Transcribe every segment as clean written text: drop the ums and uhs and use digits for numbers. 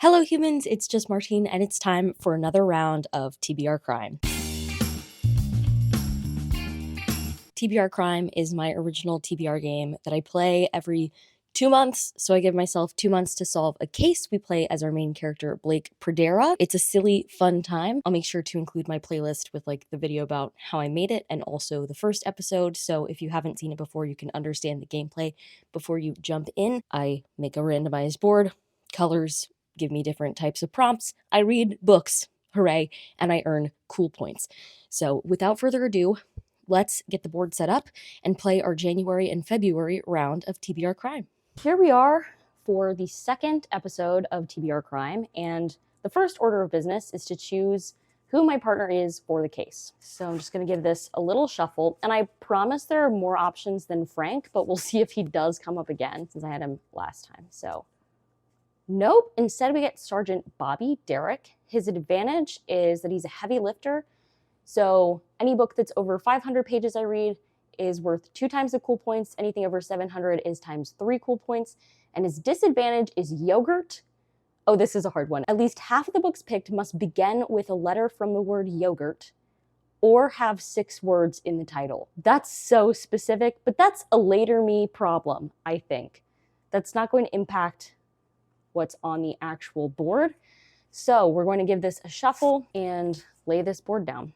Hello humans, it's just Martine and it's time for another round of TBR Crime. TBR Crime is my original TBR game that I play every 2 months, so I give myself 2 months to solve a case. We play as our main character, Blake Pradera. It's a silly, fun time. I'll make sure to include my playlist with the video about how I made it and also the first episode, so if you haven't seen it before, you can understand the gameplay before you jump in. I make a randomized board, colors give me different types of prompts. I read books, hooray, and I earn cool points. So without further ado, let's get the board set up and play our January and February round of TBR Crime. Here we are for the second episode of TBR Crime, and the first order of business is to choose who my partner is for the case. So I'm just going to give this a little shuffle, and I promise there are more options than Frank, but we'll see if he does come up again since I had him last time. So nope, instead we get Sergeant Bobby Derrick. His advantage is that he's a heavy lifter, so any book that's over 500 pages I read is worth 2 times the cool points. Anything over 700 is times 3 cool points. And his disadvantage is yogurt. Oh, this is a hard one. At least half of the books picked must begin with a letter from the word yogurt or have 6 words in the title. That's so specific, but that's a later me problem, I think. That's not going to impact what's on the actual board. So we're going to give this a shuffle and lay this board down.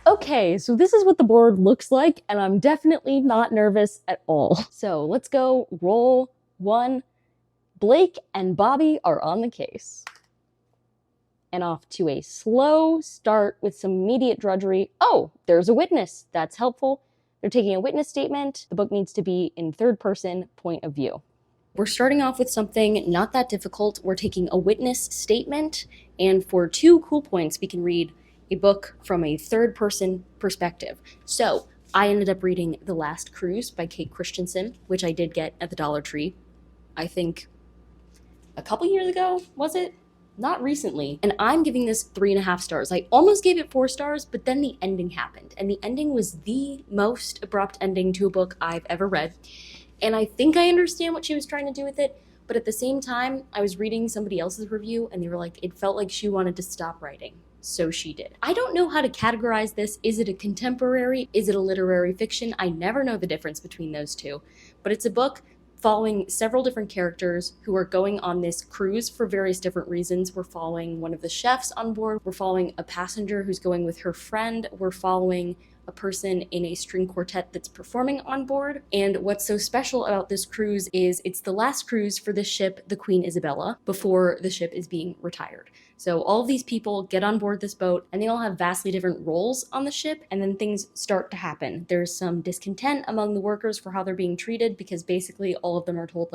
Okay, so this is what the board looks like, and I'm definitely not nervous at all. So let's go roll 1. Blake and Bobby are on the case. And off to a slow start with some immediate drudgery. Oh, there's a witness. That's helpful. They're taking a witness statement. The book needs to be in third-person point of view. We're starting off with something not that difficult. We're taking a witness statement, and for 2 cool points, we can read a book from a third-person perspective. So I ended up reading The Last Cruise by Kate Christensen, which I did get at the Dollar Tree, I think a couple years ago, was it? Not recently. And I'm giving this 3.5 stars. I almost gave it 4 stars, but then the ending happened. And the ending was the most abrupt ending to a book I've ever read. And I think I understand what she was trying to do with it, but at the same time, I was reading somebody else's review and they were like, it felt like she wanted to stop writing. So she did. I don't know how to categorize this. Is it a contemporary? Is it a literary fiction? I never know the difference between those two. But it's a book following several different characters who are going on this cruise for various different reasons. We're following one of the chefs on board. We're following a passenger who's going with her friend. We're following a person in a string quartet that's performing on board. And what's so special about this cruise is it's the last cruise for the ship, the Queen Isabella, before the ship is being retired. So all of these people get on board this boat and they all have vastly different roles on the ship, and then things start to happen. There's some discontent among the workers for how they're being treated because basically all of them are told,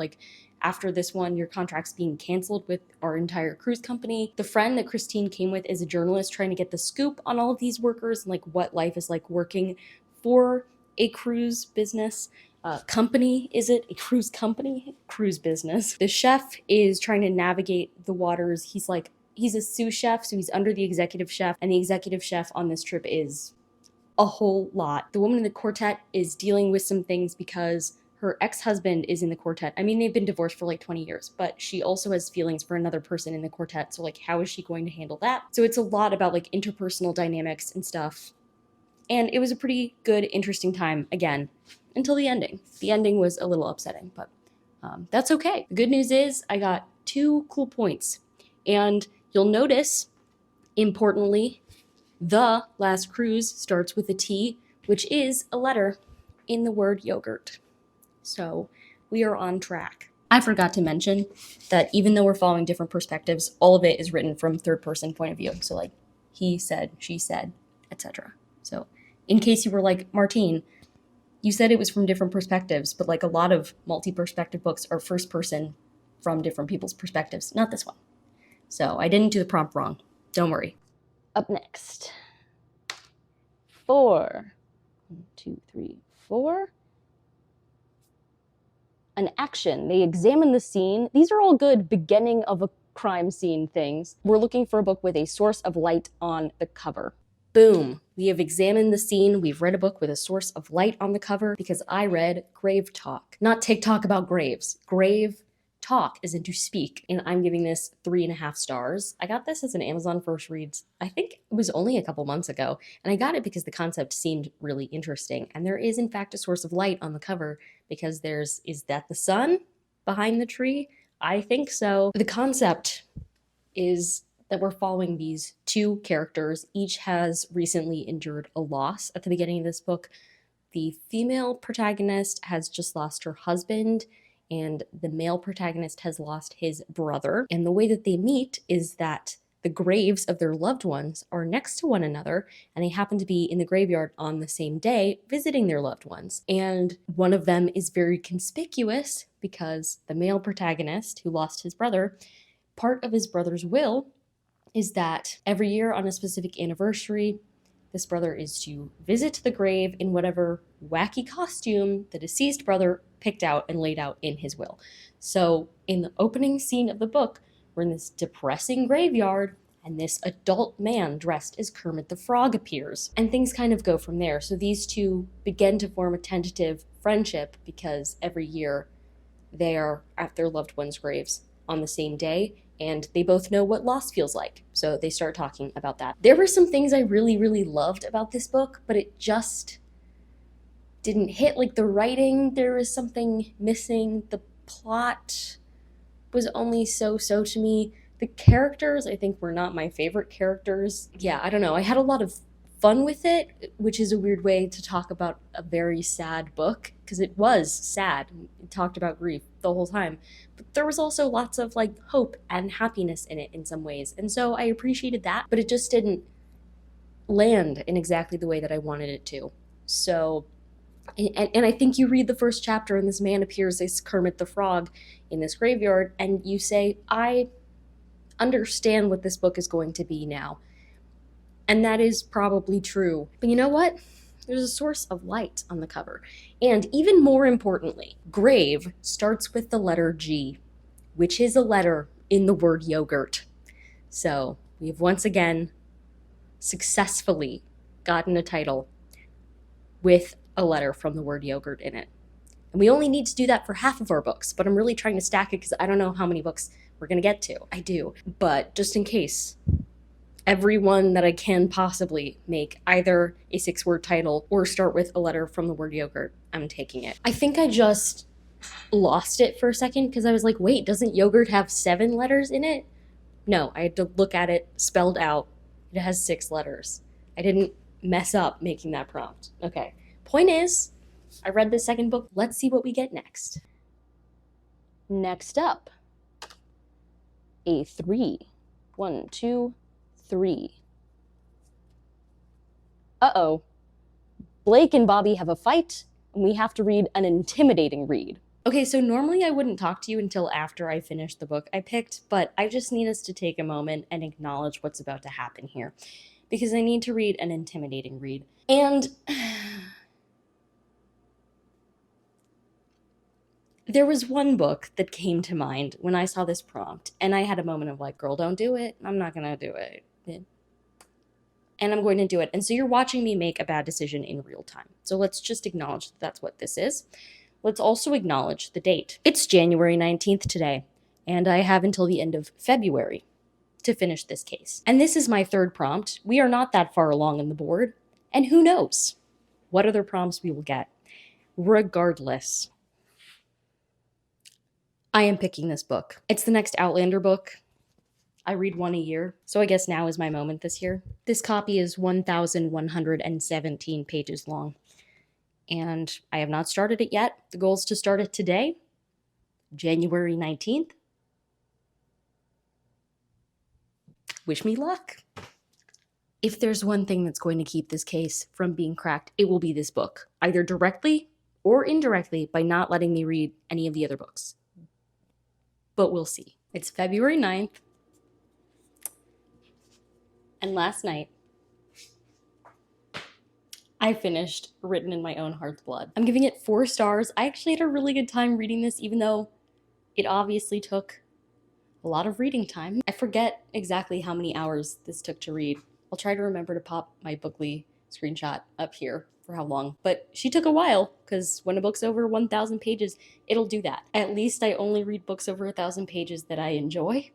after this one, your contract's being canceled with our entire cruise company. The friend that Christine came with is a journalist trying to get the scoop on all of these workers and what life is like working for a cruise business. Company, is it? A cruise company? Cruise business. The chef is trying to navigate the waters. He's a sous chef, so he's under the executive chef, and the executive chef on this trip is a whole lot. The woman in the quartet is dealing with some things because her ex-husband is in the quartet. I mean, they've been divorced for 20 years, but she also has feelings for another person in the quartet, so how is she going to handle that? So it's a lot about interpersonal dynamics and stuff. And it was a pretty good, interesting time, again, until the ending. The ending was a little upsetting, but that's okay. The good news is I got 2 cool points, and you'll notice, importantly, The Last Cruise starts with a T, which is a letter in the word yogurt. So we are on track. I forgot to mention that even though we're following different perspectives, all of it is written from third-person point of view. So he said, she said, etc. So in case you were like, Martine, you said it was from different perspectives, but a lot of multi-perspective books are first person from different people's perspectives. Not this one. So I didn't do the prompt wrong. Don't worry. Up next. 4. 1, 2, 3, 4. An action. They examine the scene. These are all good beginning of a crime scene things. We're looking for a book with a source of light on the cover. Boom. We have examined the scene. We've read a book with a source of light on the cover because I read Grave Talk. Not TikTok about graves. Grave Talk as in to speak. And I'm giving this 3.5 stars. I got this as an Amazon first read. I think it was only a couple months ago. And I got it because the concept seemed really interesting. And there is in fact a source of light on the cover because is that the sun behind the tree? I think so. The concept is that we're following these two characters. Each has recently endured a loss. At the beginning of this book, the female protagonist has just lost her husband, and the male protagonist has lost his brother. And the way that they meet is that the graves of their loved ones are next to one another, and they happen to be in the graveyard on the same day visiting their loved ones. And one of them is very conspicuous because the male protagonist who lost his brother, part of his brother's will is that every year on a specific anniversary, this brother is to visit the grave in whatever wacky costume the deceased brother picked out and laid out in his will. So in the opening scene of the book, we're in this depressing graveyard, and this adult man dressed as Kermit the Frog appears. And things kind of go from there. So these two begin to form a tentative friendship because every year they are at their loved ones' graves on the same day, and they both know what loss feels like. So they start talking about that. There were some things I really, really loved about this book, but it just didn't hit. Like the writing, there was something missing. The plot was only so-so to me. The characters, I think, were not my favorite characters. Yeah, I don't know. I had a lot of fun with it, which is a weird way to talk about a very sad book, because it was sad. It talked about grief the whole time. But there was also lots of like hope and happiness in it in some ways. And so I appreciated that, but it just didn't land in exactly the way that I wanted it to. So, and I think you read the first chapter and this man appears as Kermit the Frog in this graveyard, and you say, I understand what this book is going to be now. And that is probably true. But you know what? There's a source of light on the cover. And even more importantly, grave starts with the letter G, which is a letter in the word yogurt. So we have once again successfully gotten a title with a letter from the word yogurt in it. And we only need to do that for half of our books, but I'm really trying to stack it because I don't know how many books we're going to get to. I do. But just in case, every one that I can possibly make either a 6-word title or start with a letter from the word yogurt, I'm taking it. I think I just lost it for a second because I was like, wait, doesn't yogurt have 7 letters in it? No, I had to look at it spelled out. It has 6 letters. I didn't mess up making that prompt. Okay. Point is, I read the second book. Let's see what we get next. Next up, a 3. 1, 2, 3. Uh-oh. Blake and Bobby have a fight, and we have to read an intimidating read. Okay, so normally I wouldn't talk to you until after I finished the book I picked, but I just need us to take a moment and acknowledge what's about to happen here, because I need to read an intimidating read. And there was one book that came to mind when I saw this prompt, and I had a moment of like, girl, don't do it. I'm not gonna do it. And I'm going to do it. And so you're watching me make a bad decision in real time. So let's just acknowledge that that's what this is. Let's also acknowledge the date. It's January 19th today, and I have until the end of February to finish this case. And this is my third prompt. We are not that far along in the board, and who knows what other prompts we will get. Regardless, I am picking this book. It's the next Outlander book. I read one a year, so I guess now is my moment this year. This copy is 1,117 pages long, and I have not started it yet. The goal is to start it today, January 19th. Wish me luck. If there's one thing that's going to keep this case from being cracked, it will be this book, either directly or indirectly by not letting me read any of the other books. But we'll see. It's February 9th. And last night, I finished Written in My Own Heart's Blood. I'm giving it 4 stars. I actually had a really good time reading this, even though it obviously took a lot of reading time. I forget exactly how many hours this took to read. I'll try to remember to pop my Bookly screenshot up here for how long. But she took a while, because when a book's over 1,000 pages, it'll do that. At least I only read books over 1,000 pages that I enjoy.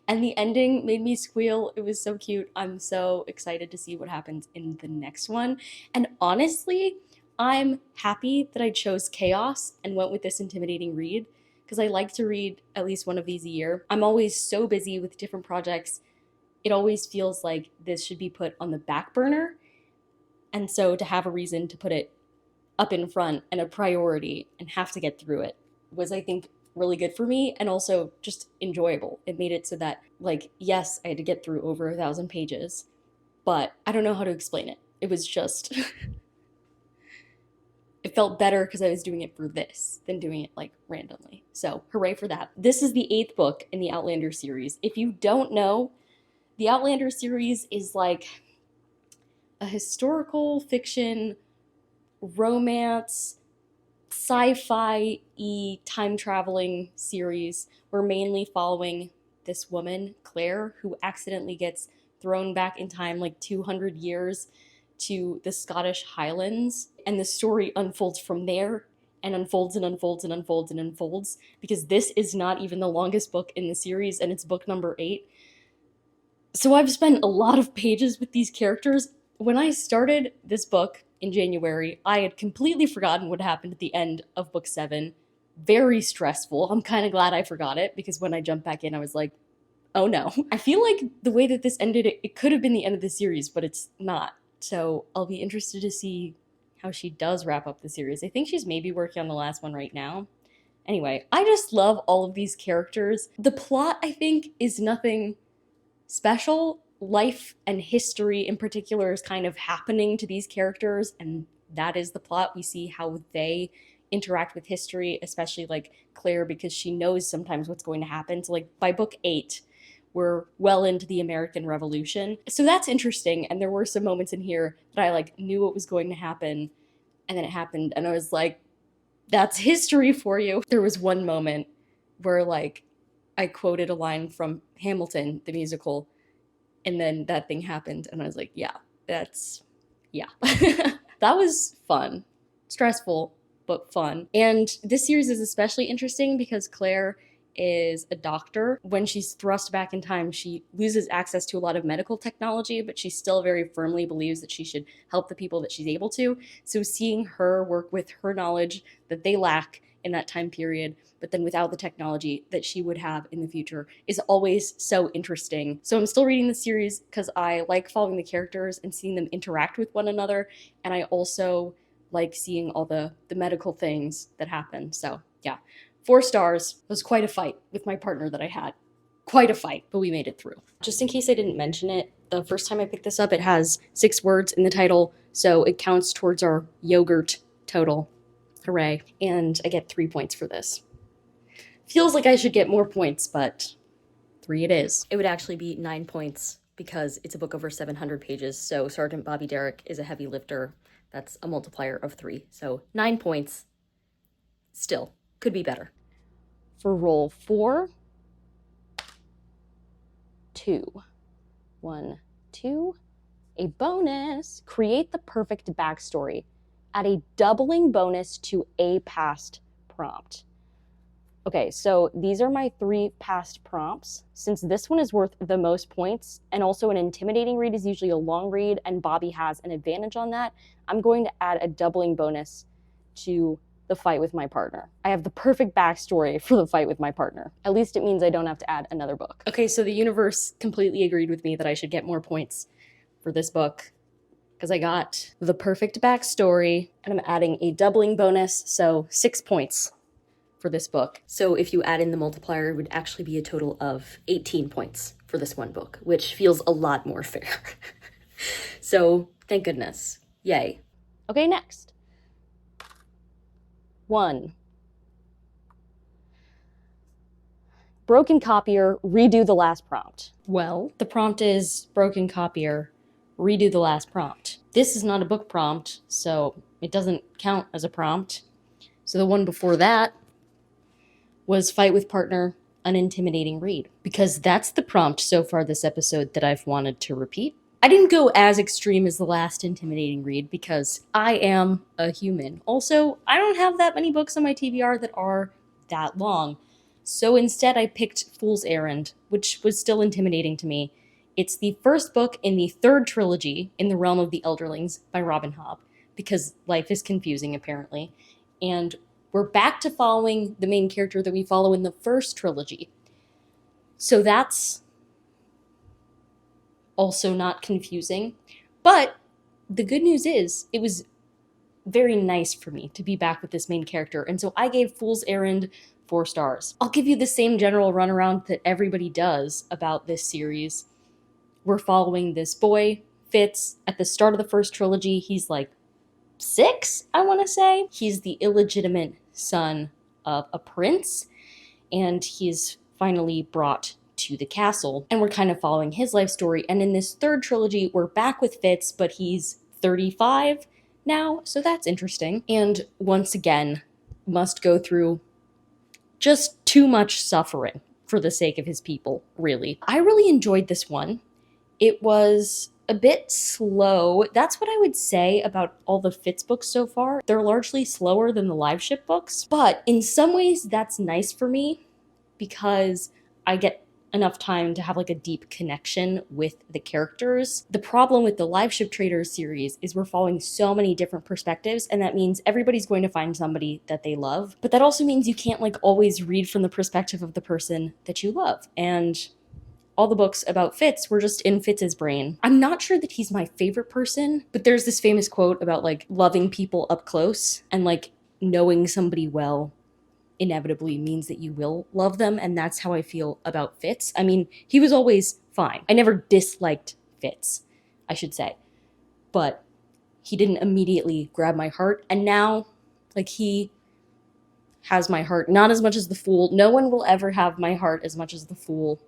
And the ending made me squeal. It was so cute. I'm so excited to see what happens in the next one. And honestly, I'm happy that I chose chaos and went with this intimidating read, because I like to read at least one of these a year. I'm always so busy with different projects. It always feels like this should be put on the back burner. And so to have a reason to put it up in front and a priority and have to get through it was, I think, really good for me, and also just enjoyable. It made it so that, like, yes, I had to get through over 1,000 pages, but I don't know how to explain it. It was just, it felt better because I was doing it for this than doing it like randomly. So hooray for that. This is the 8th book in the Outlander series. If you don't know, the Outlander series is like a historical fiction, romance, sci-fi-y time-traveling series. We're mainly following this woman, Claire, who accidentally gets thrown back in time like 200 years to the Scottish Highlands. And the story unfolds from there, and unfolds and unfolds and unfolds and unfolds, because this is not even the longest book in the series, and it's book number 8. So I've spent a lot of pages with these characters. When I started this book in January, I had completely forgotten what happened at the end of book 7. Very stressful. I'm kind of glad I forgot it, because when I jumped back in, I was like, oh no. I feel like the way that this ended, it could have been the end of the series, but it's not. So I'll be interested to see how she does wrap up the series. I think she's maybe working on the last one right now. Anyway, I just love all of these characters. The plot, I think, is nothing special. Life and history in particular is kind of happening to these characters, and that is the plot. We see how they interact with history, especially like Claire, because she knows sometimes what's going to happen. So like by book 8, we're well into the American Revolution. So that's interesting, and there were some moments in here that I like knew what was going to happen, and then it happened, and I was like, that's history for you. There was one moment where like I quoted a line from Hamilton, the musical, and then that thing happened, and I was like, yeah. That was fun. Stressful, but fun. And this series is especially interesting because Claire is a doctor. When she's thrust back in time, she loses access to a lot of medical technology, but she still very firmly believes that she should help the people that she's able to. So seeing her work with her knowledge that they lack in that time period, but then without the technology that she would have in the future, is always so interesting. So I'm still reading the series because I like following the characters and seeing them interact with one another, and I also like seeing all the medical things that happen. So yeah, 4 stars. It was quite a fight with my partner that I had. Quite a fight, but we made it through. Just in case I didn't mention it, the first time I picked this up, it has 6 words in the title, so it counts towards our yogurt total. Hooray. And I get 3 points for this. Feels like I should get more points, but 3 it is. It would actually be 9 points because it's a book over 700 pages, so Sergeant Bobby Derrick is a heavy lifter. That's a multiplier of 3, so 9 points. Still, could be better. For roll 4, 2, 1, 2, a bonus. Create the perfect backstory. Add a doubling bonus to a past prompt. Okay, so these are my 3 past prompts. Since this one is worth the most points, and also an intimidating read is usually a long read, and Bobby has an advantage on that, I'm going to add a doubling bonus to the fight with my partner. I have the perfect backstory for the fight with my partner. At least it means I don't have to add another book. Okay, so the universe completely agreed with me that I should get more points for this book, because I got the perfect backstory, and I'm adding a doubling bonus, so 6 points for this book. So if you add in the multiplier, it would actually be a total of 18 points for this one book, which feels a lot more fair. So thank goodness. Yay. Okay, next. 1. Broken copier, redo the last prompt. Well, the prompt is broken copier, redo the last prompt. This is not a book prompt, so it doesn't count as a prompt. So the one before that was fight with partner, an intimidating read, because that's the prompt so far this episode that I've wanted to repeat. I didn't go as extreme as the last intimidating read because I am a human. Also, I don't have that many books on my TBR that are that long. So instead, I picked Fool's Errand, which was still intimidating to me. It's the first book in the third trilogy in the Realm of the Elderlings by Robin Hobb, because life is confusing, apparently. And we're back to following the main character that we follow in the first trilogy. So that's also not confusing. But the good news is, it was very nice for me to be back with this main character. And so I gave Fool's Errand 4 stars. I'll give you the same general runaround that everybody does about this series. We're following this boy, Fitz. At the start of the first trilogy, he's like 6, I want to say. He's the illegitimate son of a prince, and he's finally brought to the castle, and we're kind of following his life story. And in this third trilogy, we're back with Fitz, but he's 35 now, so that's interesting. And once again, must go through just too much suffering for the sake of his people, really. I really enjoyed this one. It was a bit slow. That's what I would say about all the Fitz books so far. They're largely slower than the live ship books, but in some ways that's nice for me because I get enough time to have like a deep connection with the characters. The problem with the Live Ship Traders series is we're following so many different perspectives, and that means everybody's going to find somebody that they love. But that also means you can't like always read from the perspective of the person that you love. And all the books about Fitz were just in Fitz's brain. I'm not sure that he's my favorite person, but there's this famous quote about like loving people up close, and like knowing somebody well inevitably means that you will love them, and that's how I feel about Fitz. I mean, he was always fine. I never disliked Fitz, I should say, but he didn't immediately grab my heart, and now, like, he has my heart, not as much as the Fool. No one will ever have my heart as much as the Fool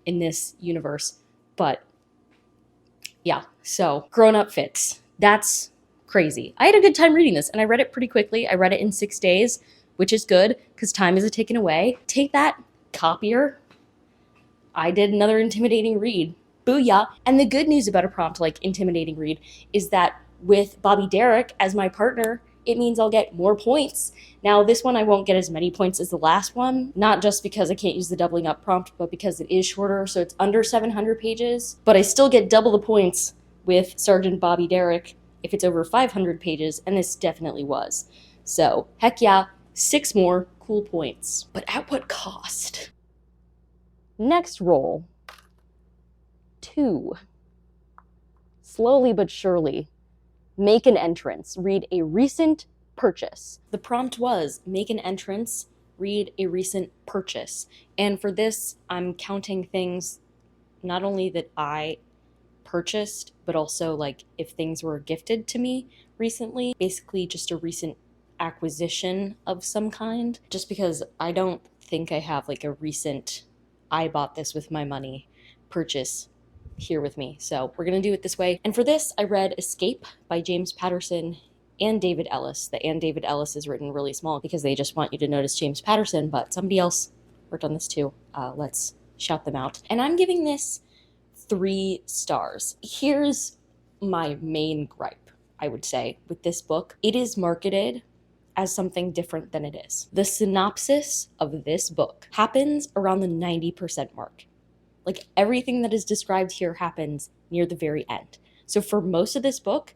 in this universe, but yeah, so grown-up Fitz. That's crazy. I had a good time reading this, and I read it pretty quickly. I read it in 6 days, which is good because time isn't taken away. Take that, copier. I did another intimidating read. Booyah. And the good news about a prompt like intimidating read is that with Bobby Derrick as my partner, it means I'll get more points. Now, this one I won't get as many points as the last one, not just because I can't use the doubling up prompt, but because it is shorter, so it's under 700 pages. But I still get double the points with Sergeant Bobby Derrick if it's over 500 pages, and this definitely was. So, heck yeah. 6 more cool points. But at what cost? Next roll. 2. Slowly but surely, make an entrance. Read a recent purchase. The prompt was, make an entrance, read a recent purchase. And for this, I'm counting things not only that I purchased, but also like if things were gifted to me recently. Basically just a recent acquisition of some kind, just because I don't think I have like a recent I bought this with my money purchase here with me. So we're gonna do it this way. And for this, I read Escape by James Patterson and David Ellis. The and David Ellis is written really small because they just want you to notice James Patterson, but somebody else worked on this too. Let's shout them out. And I'm giving this 3 stars. Here's my main gripe, I would say, with this book. It is marketed as something different than it is. The synopsis of this book happens around the 90% mark. Like everything that is described here happens near the very end. So for most of this book,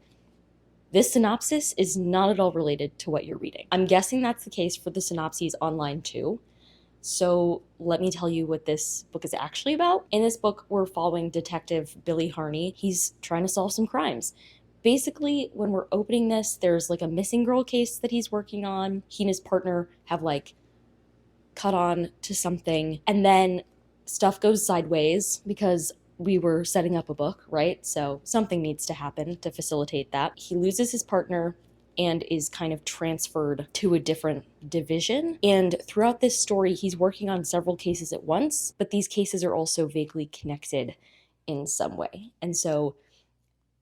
this synopsis is not at all related to what you're reading. I'm guessing that's the case for the synopses online too. So let me tell you what this book is actually about. In this book, we're following Detective Billy Harney. He's trying to solve some crimes. Basically, when we're opening this, there's like a missing girl case that he's working on. He and his partner have like cut on to something, and then stuff goes sideways because we were setting up a book, right? So something needs to happen to facilitate that. He loses his partner and is kind of transferred to a different division. And throughout this story, he's working on several cases at once, but these cases are also vaguely connected in some way. And so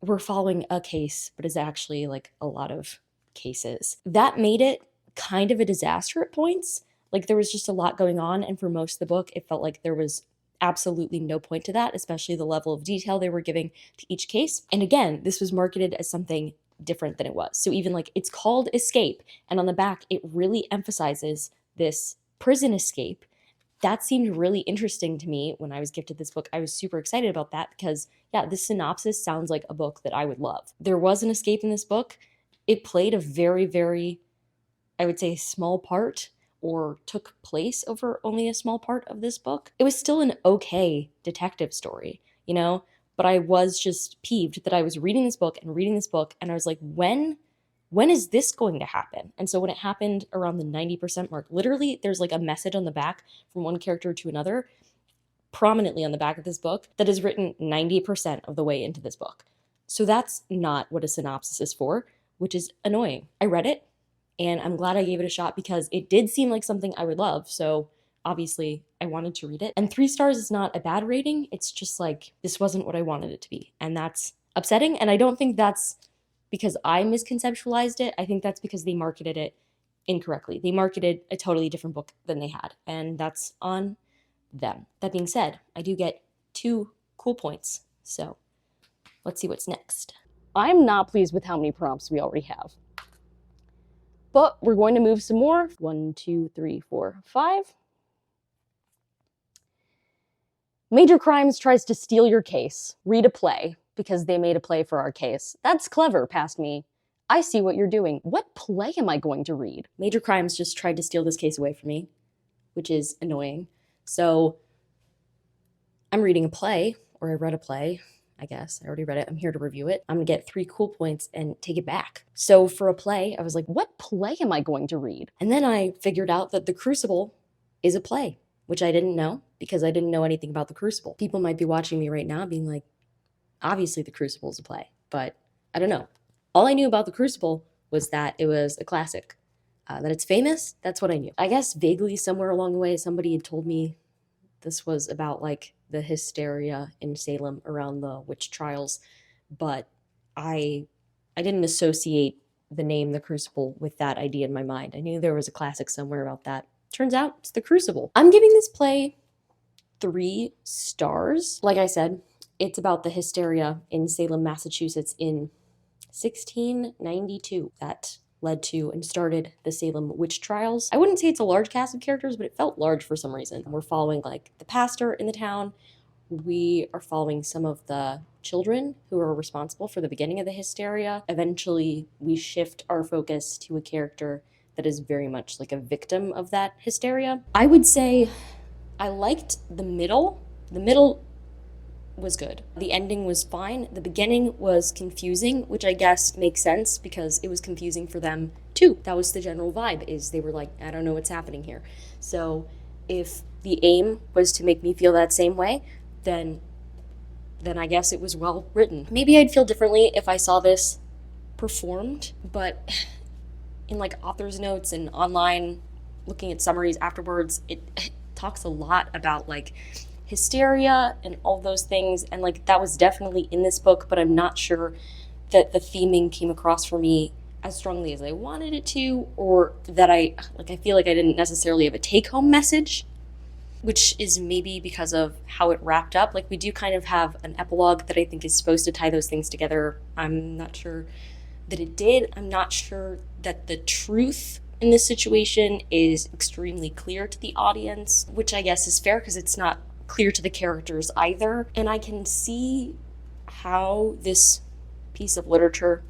we're following a case, but it's actually like a lot of cases. That made it kind of a disaster at points. Like there was just a lot going on, and for most of the book, it felt like there was absolutely no point to that, especially the level of detail they were giving to each case. And again, this was marketed as something different than it was. So even like it's called Escape, and on the back, it really emphasizes this prison escape. That seemed really interesting to me when I was gifted this book. I was super excited about that because, yeah, this synopsis sounds like a book that I would love. There was an escape in this book. It played a very, very, I would say, small part, or took place over only a small part of this book. It was still an okay detective story, you know? But I was just peeved that I was reading this book, and I was like, when is this going to happen? And so when it happened around the 90% mark, literally there's like a message on the back from one character to another, prominently on the back of this book, that is written 90% of the way into this book. So that's not what a synopsis is for, which is annoying. I read it, and I'm glad I gave it a shot because it did seem like something I would love. So obviously I wanted to read it. And 3 stars is not a bad rating. It's just like, this wasn't what I wanted it to be. And that's upsetting. And I don't think that's because I misconceptualized it. I think that's because they marketed it incorrectly. They marketed a totally different book than they had. And that's on them. That being said, I do get 2 cool points. So let's see what's next. I'm not pleased with how many prompts we already have. But we're going to move some more. 1, 2, 3, 4, 5. Major Crimes tries to steal your case. Read a play, because they made a play for our case. That's clever, past me. I see what you're doing. What play am I going to read? Major Crimes just tried to steal this case away from me, which is annoying. So I'm reading a play, or I read a play. I guess. I already read it. I'm here to review it. I'm gonna get 3 cool points and take it back. So for a play, I was like, what play am I going to read? And then I figured out that The Crucible is a play, which I didn't know because I didn't know anything about The Crucible. People might be watching me right now being like, obviously The Crucible is a play, but I don't know. All I knew about The Crucible was that it was a classic. That it's famous, that's what I knew. I guess vaguely somewhere along the way, somebody had told me this was about like the hysteria in Salem around the witch trials, but I didn't associate the name The Crucible with that idea in my mind. I knew there was a classic somewhere about that. Turns out it's The Crucible. I'm giving this play 3 stars. Like I said, it's about the hysteria in Salem, Massachusetts in 1692 that led to and started the Salem witch trials. I wouldn't say it's a large cast of characters, but it felt large for some reason. We're following like the pastor in the town. We are following some of the children who are responsible for the beginning of the hysteria. Eventually, we shift our focus to a character that is very much like a victim of that hysteria. I would say I liked the middle. The middle was good. The ending was fine. The beginning was confusing, which I guess makes sense because it was confusing for them too. That was the general vibe, is they were like, I don't know what's happening here. So if the aim was to make me feel that same way, then I guess it was well written. Maybe I'd feel differently if I saw this performed, but in like author's notes and online looking at summaries afterwards, it talks a lot about like hysteria and all those things, and like that was definitely in this book, but I'm not sure that the theming came across for me as strongly as I wanted it to, or that I feel like I didn't necessarily have a take-home message, which is maybe because of how it wrapped up. Like we do kind of have an epilogue that I think is supposed to tie those things together. I'm not sure that it did. I'm not sure that the truth in this situation is extremely clear to the audience, which I guess is fair because it's not clear to the characters either. And I can see how this piece of literature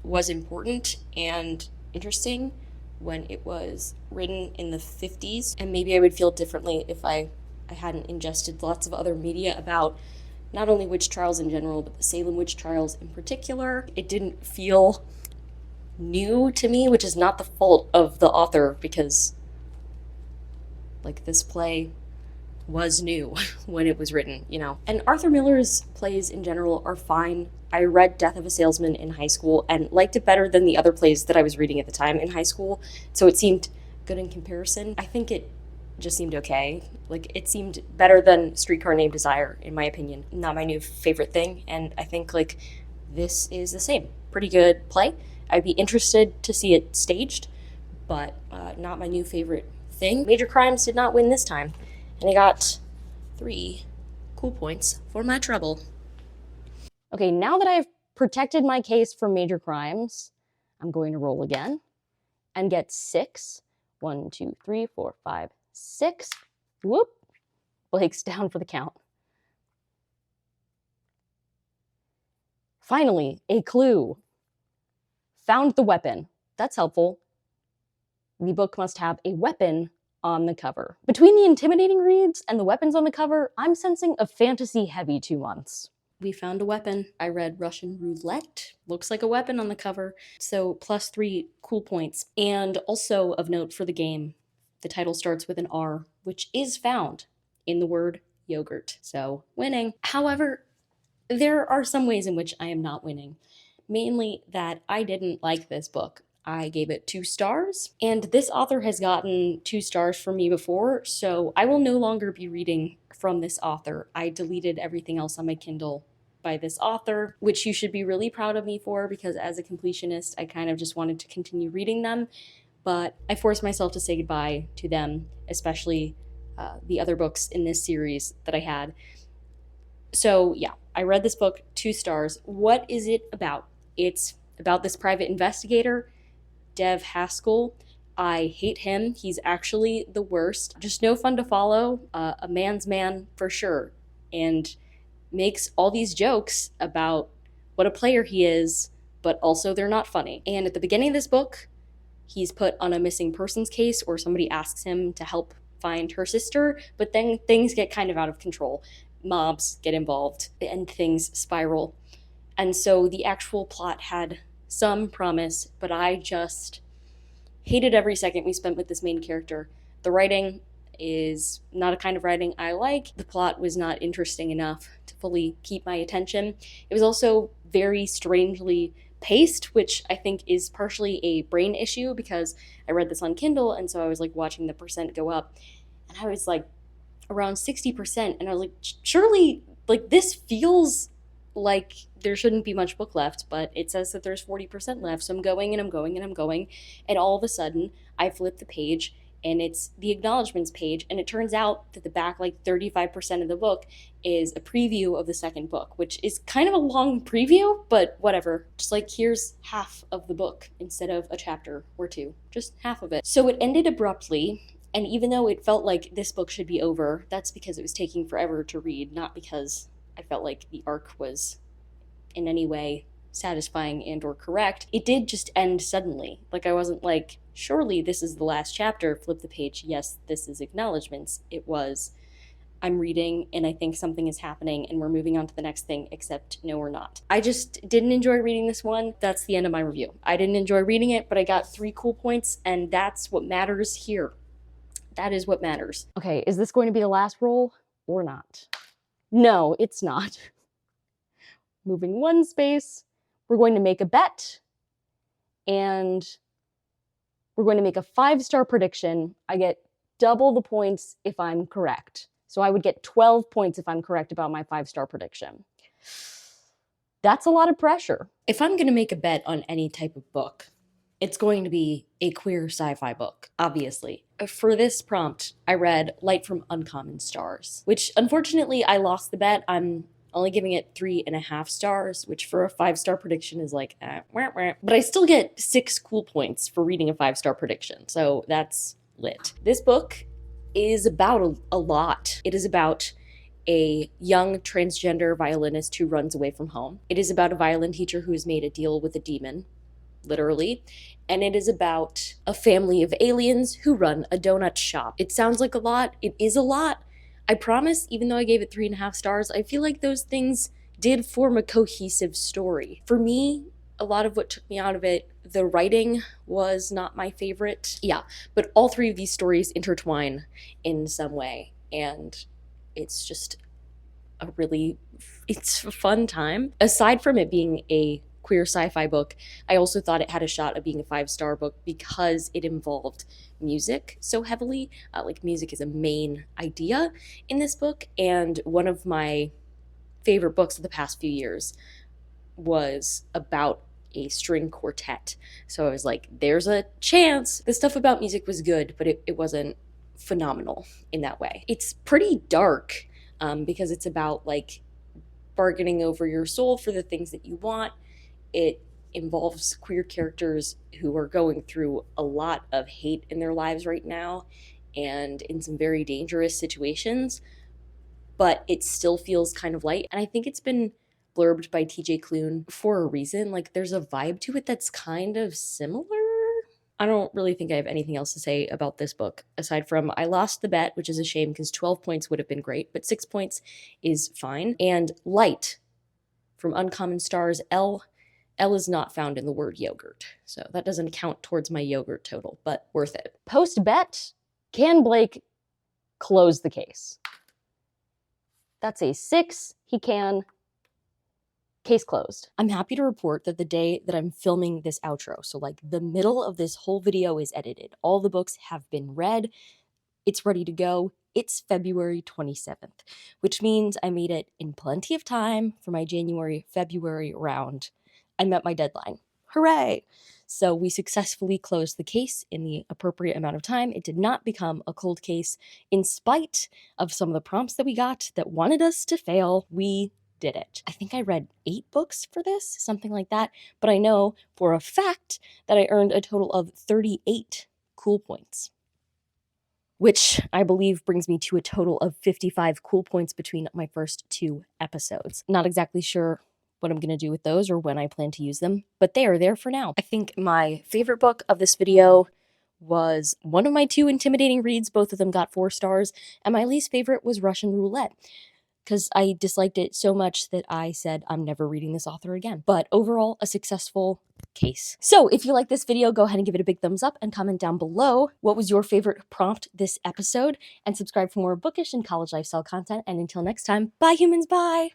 was important and interesting when it was written in the 50s, and maybe I would feel differently if I hadn't ingested lots of other media about not only witch trials in general, but the Salem witch trials in particular. It didn't feel new to me, which is not the fault of the author, because like this play was new when it was written, you know. And Arthur Miller's plays in general are fine. I read Death of a Salesman in high school and liked it better than the other plays that I was reading at the time in high school, so it seemed good in comparison. I think it just seemed okay. Like, it seemed better than Streetcar Named Desire, in my opinion. Not my new favorite thing, and I think, like, this is the same. Pretty good play. I'd be interested to see it staged, but not my new favorite thing. Major Crimes did not win this time, and I got 3 cool points for my trouble. Okay, now that I've protected my case from major crimes, I'm going to roll again and get 6. 1, 2, 3, 4, 5, 6. Whoop. Blake's down for the count. Finally, a clue. Found the weapon. That's helpful. The book must have a weapon on the cover. Between the intimidating reads and the weapons on the cover, I'm sensing a fantasy-heavy 2 months. We found a weapon. I read Russian roulette. Looks like a weapon on the cover. So +3 cool points. And also of note for the game, the title starts with an R, which is found in the word yogurt. So winning. However, there are some ways in which I am not winning. Mainly that I didn't like this book. I gave it 2 stars, and this author has gotten 2 stars from me before, so I will no longer be reading from this author. I deleted everything else on my Kindle by this author, which you should be really proud of me for, because as a completionist, I kind of just wanted to continue reading them, but I forced myself to say goodbye to them, especially the other books in this series that I had. So yeah, I read this book, 2 stars. What is it about? It's about this private investigator, Dev Haskell. I hate him. He's actually the worst. Just no fun to follow. A man's man for sure. And makes all these jokes about what a player he is, but also they're not funny. And at the beginning of this book, he's put on a missing persons case, or somebody asks him to help find her sister, but then things get kind of out of control. Mobs get involved and things spiral. And so the actual plot had some promise, but I just hated every second we spent with this main character. The writing is not a kind of writing I like. The plot was not interesting enough to fully keep my attention. It was also very strangely paced, which I think is partially a brain issue, because I read this on Kindle, and so I was like watching the percent go up, and I was like around 60%, and I was like, surely, like, this feels like there shouldn't be much book left, but it says that there's 40% left, so I'm going and I'm going and I'm going, and all of a sudden I flip the page and it's the acknowledgements page, and it turns out that the back, like 35% of the book is a preview of the second book, which is kind of a long preview, but whatever. Just like, here's half of the book instead of a chapter or 2, just half of it. So it ended abruptly, and even though it felt like this book should be over, that's because it was taking forever to read, not because I felt like the arc was in any way satisfying and or correct. It did just end suddenly. Like, I wasn't like, surely this is the last chapter, flip the page, yes, this is acknowledgements. It was, I'm reading and I think something is happening and we're moving on to the next thing, except no, we're not. I just didn't enjoy reading this one. That's the end of my review. I didn't enjoy reading it, but I got 3 cool points, and that's what matters here. That is what matters. Okay, is this going to be the last roll or not? No, it's not. Moving 1 space, we're going to make a bet, and we're going to make a 5-star prediction. I get double the points if I'm correct. So I would get 12 points if I'm correct about my 5-star prediction. That's a lot of pressure. If I'm going to make a bet on any type of book, it's going to be a queer sci-fi book, obviously. For this prompt, I read Light from Uncommon Stars, which unfortunately I lost the bet. I'm only giving it 3.5 stars, which for a 5-star prediction is like, wah, wah. But I still get 6 cool points for reading a 5-star prediction, so that's lit. This book is about a lot. It is about a young transgender violinist who runs away from home. It is about a violin teacher who has made a deal with a demon, literally, and it is about a family of aliens who run a donut shop. It sounds like a lot. It is a lot. I promise, even though I gave it 3.5 stars, I feel like those things did form a cohesive story. For me, a lot of what took me out of it, the writing was not my favorite. Yeah, but all 3 of these stories intertwine in some way, and it's just it's a fun time. Aside from it being a queer sci-fi book, I also thought it had a shot of being a 5-star book because it involved music so heavily. Like, music is a main idea in this book, and one of my favorite books of the past few years was about a string quartet. So I was like, there's a chance. The stuff about music was good, but it wasn't phenomenal in that way. It's pretty dark. because it's about like bargaining over your soul for the things that you want. It involves queer characters who are going through a lot of hate in their lives right now and in some very dangerous situations, but it still feels kind of light. And I think it's been blurbed by TJ Klune for a reason. Like, there's a vibe to it that's kind of similar. I don't really think I have anything else to say about this book aside from I lost the bet, which is a shame because 12 points would have been great, but 6 points is fine. And light from Uncommon Stars, L is not found in the word yogurt, so that doesn't count towards my yogurt total, but worth it. Post bet, can Blake close the case? That's a 6. He can. Case closed. I'm happy to report that the day that I'm filming this outro, so like the middle of this whole video is edited. All the books have been read. It's ready to go. It's February 27th, which means I made it in plenty of time for my January-February round. I met my deadline. Hooray! So we successfully closed the case in the appropriate amount of time. It did not become a cold case in spite of some of the prompts that we got that wanted us to fail. We did it. I think I read 8 books for this, something like that, but I know for a fact that I earned a total of 38 cool points, which I believe brings me to a total of 55 cool points between my first 2 episodes. Not exactly sure what I'm going to do with those or when I plan to use them, but they are there for now. I think my favorite book of this video was one of my 2 intimidating reads. Both of them got 4 stars, and my least favorite was Russian Roulette, because I disliked it so much that I said I'm never reading this author again. But overall, a successful case. So if you like this video, go ahead and give it a big thumbs up and comment down below what was your favorite prompt this episode, and subscribe for more bookish and college lifestyle content. And until next time, bye humans, bye!